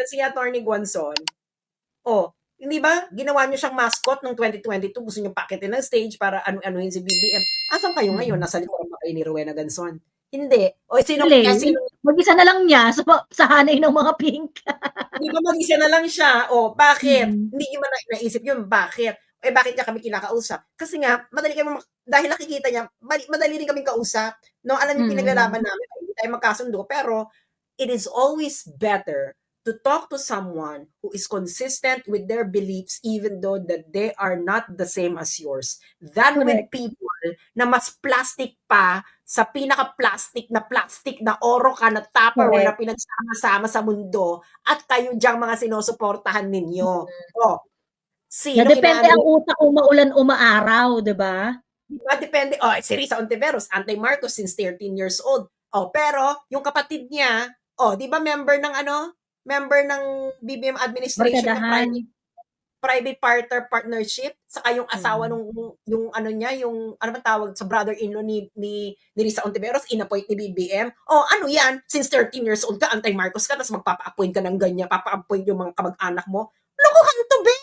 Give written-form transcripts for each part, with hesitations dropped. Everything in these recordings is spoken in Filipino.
si Attorney Guanzon, hindi ba, ginawa niyo siyang mascot ng 2022, gusto niyo pakitin ng stage para ano-anuhin si BBM. Asan kayo ngayon? Nasa likuran ba kayo ni Rowena Ganzon? Hindi. O sino, mag-isa na lang niya sa hanay ng mga pink. Di ba mag-isa na lang siya? Bakit? Hindi niyo man naisip yun, bakit? Bakit niya kami kinakausap? Kasi nga, madali kami, dahil nakikita niya, madali rin kaming kausap. No, alam niyo pinaglalaban namin, hindi tayo magkasundo, pero it is always better to talk to someone who is consistent with their beliefs even though that they are not the same as yours than with people na mas plastic pa sa pinaka-plastic na oro ka na Tupperware na pinagsama-sama sa mundo at kayo diyang mga sinusuportahan ninyo. Depende ang utak kung maulan o maaraw, di ba? Diba, depende. Si Risa Ontiveros, anti-Marcos since 13 years old. Pero yung kapatid niya, di ba member ng BBM administration na private partnership, saka yung asawa yung ano niya, yung ano ba tawag sa brother-in-law ni Risa Ontiveros, in-appoint ni BBM. Ano yan? Since 13 years old ka, anti-Marcos ka, tapos magpapa-appoint ka ng ganyan, papa-appoint yung mga kamag-anak mo. Lokohan to, be!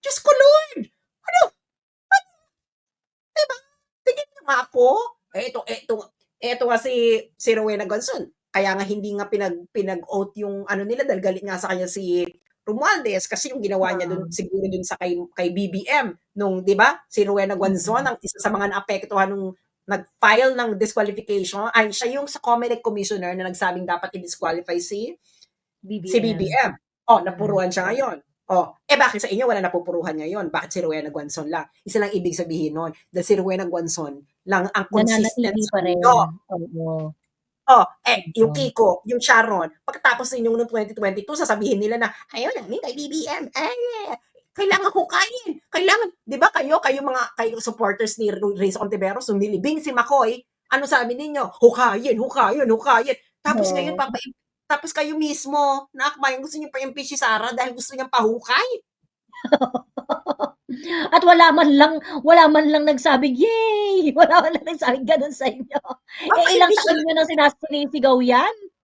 Diyos ko, Lord! Ano? Diba? Tingin niyo nga ako. Ito nga si Rowena Ganzon. Kaya nga hindi nga pinag-oath yung ano nila dahil galit nga sa kanya si Romualdez kasi yung ginawa niya dun siguro dun sa kay BBM nung, 'di ba? Si Rowena Ganzon ang isa sa mga naapektuhan nung nag-file ng disqualification ay siya yung sa Comelec commissioner na nagsabing dapat i-disqualify si BBM. Napuruhan siya ngayon. Bakit sa inyo wala napupuruhan ngayon? Bakit si Rowena Ganzon lang? Isa lang ibig sabihin nun. Dahil si Rowena Ganzon lang ang consistent sa mundo. Yung Kiko, yung Sharon, pagkatapos ninyong noong 2022, sasabihin nila na, ayaw namin kay BBM. Kailangan hukayin. Kailangan, di ba kayo supporters ni Risa Ontiveros, nilibing si McCoy, ano sabi ninyo? Hukayin. Tapos ngayon, tapos kayo mismo, nakakbayan, gusto niyo pa-impeach si Sara dahil gusto niyang pahukay. At wala man lang nagsabing, yay! Wala man lang nagsabing ganun sa inyo. Ilang taon nyo nang sinisigaw yan?